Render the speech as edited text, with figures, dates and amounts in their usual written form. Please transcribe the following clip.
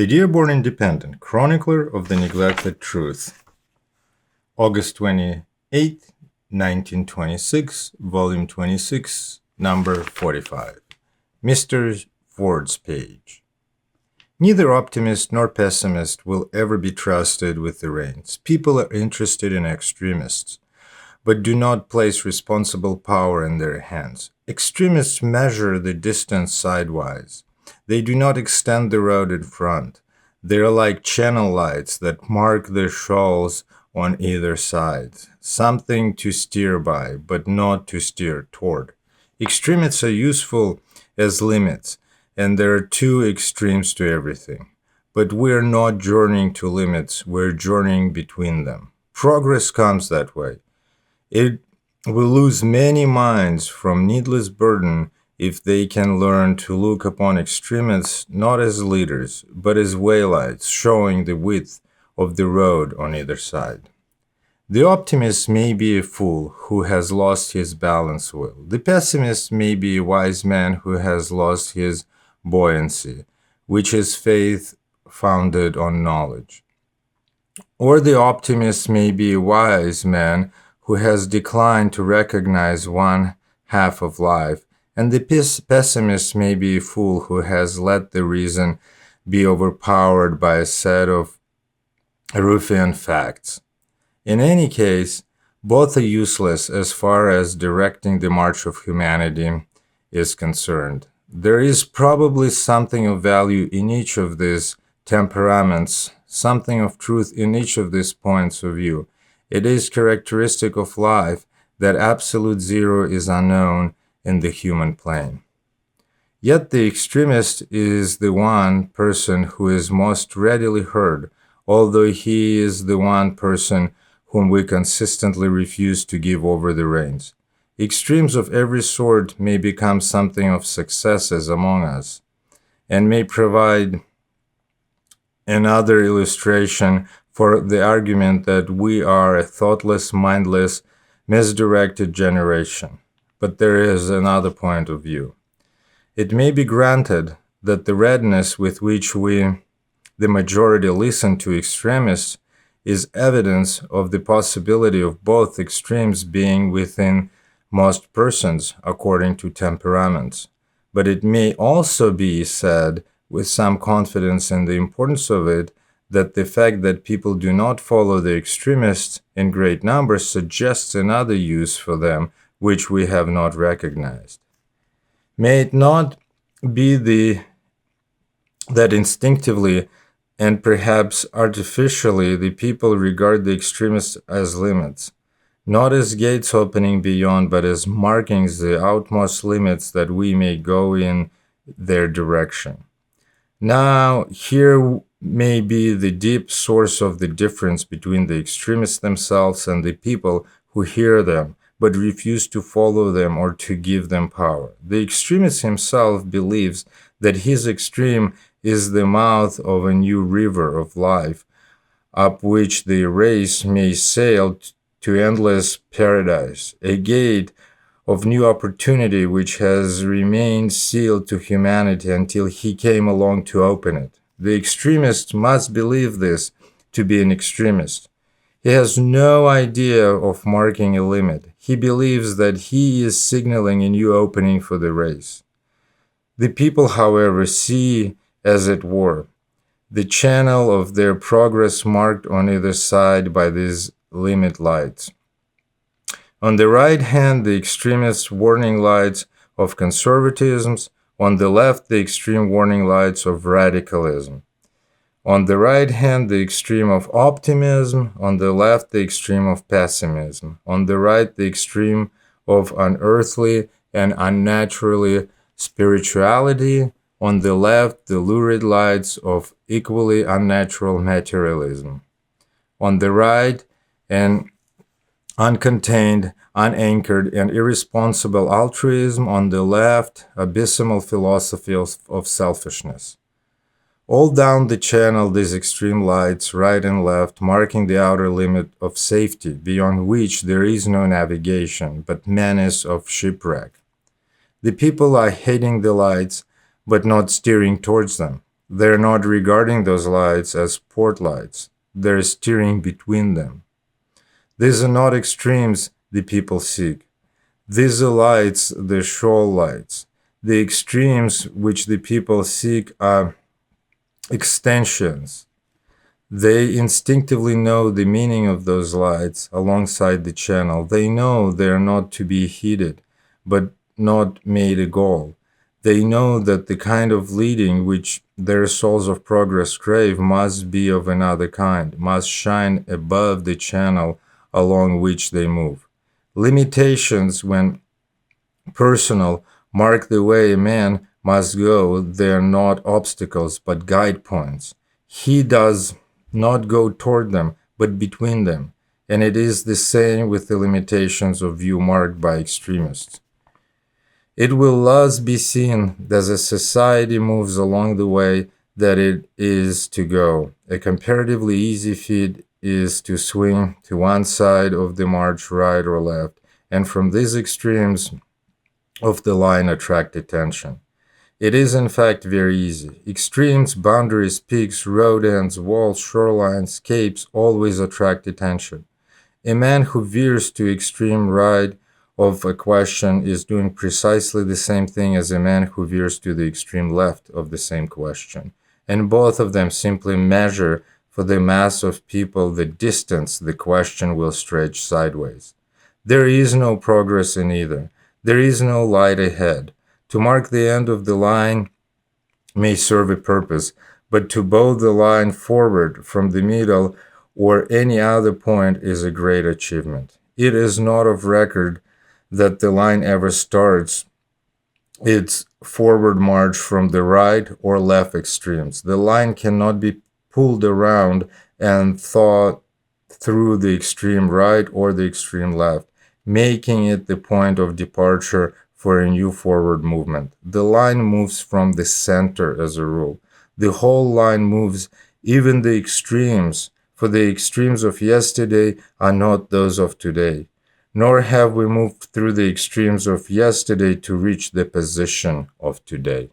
The Dearborn Independent, Chronicler of the Neglected Truth, August 28, 1926, Volume 26, Number 45. Mr. Ford's Page. Neither optimist nor pessimist will ever be trusted with the reins. People are interested in extremists, but do not place responsible power in their hands. Extremists measure the distance sidewise. They do not extend the road in front. They are like channel lights that mark the shoals on either side, something to steer by, but not to steer toward. Extremists are useful as limits, and there are two extremes to everything. But we're not journeying to limits, we're journeying between them. Progress comes that way. It will lose many minds from needless burden if they can learn to look upon extremists not as leaders, but as waylights showing the width of the road on either side. The optimist may be a fool who has lost his balance wheel. The pessimist may be a wise man who has lost his buoyancy, which is faith founded on knowledge. Or the optimist may be a wise man who has declined to recognize one half of life, and the pessimist may be a fool who has let the reason be overpowered by a set of ruffian facts. In any case, both are useless as far as directing the march of humanity is concerned. There is probably something of value in each of these temperaments, something of truth in each of these points of view. It is characteristic of life that absolute zero is unknown in the human plane. Yet the extremist is the one person who is most readily heard, although he is the one person whom we consistently refuse to give over the reins. Extremes of every sort may become something of successes among us, and may provide another illustration for the argument that we are a thoughtless, mindless, misdirected generation. But there is another point of view. It may be granted that the readiness with which we, the majority, listen to extremists is evidence of the possibility of both extremes being within most persons according to temperaments. But it may also be said with some confidence in the importance of it that the fact that people do not follow the extremists in great numbers suggests another use for them which we have not recognized. May it not be that instinctively and perhaps artificially the people regard the extremists as limits, not as gates opening beyond, but as markings the outmost limits that we may go in their direction. Now, here may be the deep source of the difference between the extremists themselves and the people who hear them, but refuse to follow them or to give them power. The extremist himself believes that his extreme is the mouth of a new river of life, up which the race may sail to endless paradise, a gate of new opportunity which has remained sealed to humanity until he came along to open it. The extremist must believe this to be an extremist. He has no idea of marking a limit. He believes that he is signaling a new opening for the race. The people, however, see, as it were, the channel of their progress marked on either side by these limit lights. On the right hand, the extremist warning lights of conservatism. On the left, the extreme warning lights of radicalism. On the right hand, the extreme of optimism. On the left, the extreme of pessimism. On the right, the extreme of unearthly and unnaturally spirituality. On the left, the lurid lights of equally unnatural materialism. On the right, an uncontained, unanchored, and irresponsible altruism. On the left, abysmal philosophy of selfishness. All down the channel, these extreme lights, right and left, marking the outer limit of safety, beyond which there is no navigation, but menace of shipwreck. The people are heading the lights, but not steering towards them. They're not regarding those lights as port lights. They're steering between them. These are not extremes the people seek. These are lights, the shoal lights. The extremes which the people seek are extensions. They instinctively know the meaning of those lights alongside the channel. They know they are not to be heeded, but not made a goal. They know that the kind of leading which their souls of progress crave must be of another kind, must shine above the channel along which they move. Limitations, when personal, mark the way a man must go. They are not obstacles, but guide points. He does not go toward them, but between them. And it is the same with the limitations of view marked by extremists. It will thus be seen that a society moves along the way that it is to go. A comparatively easy feat is to swing to one side of the march, right or left, and from these extremes of the line attract attention. It is in fact very easy. Extremes, boundaries, peaks, road ends, walls, shorelines, capes always attract attention. A man who veers to extreme right of a question is doing precisely the same thing as a man who veers to the extreme left of the same question. And both of them simply measure for the mass of people the distance the question will stretch sideways. There is no progress in either. There is no light ahead. To mark the end of the line may serve a purpose, but to bow the line forward from the middle or any other point is a great achievement. It is not of record that the line ever starts its forward march from the right or left extremes. The line cannot be pulled around and thought through the extreme right or the extreme left, making it the point of departure for a new forward movement. The line moves from the center as a rule. The whole line moves, even the extremes, for the extremes of yesterday are not those of today. Nor have we moved through the extremes of yesterday to reach the position of today.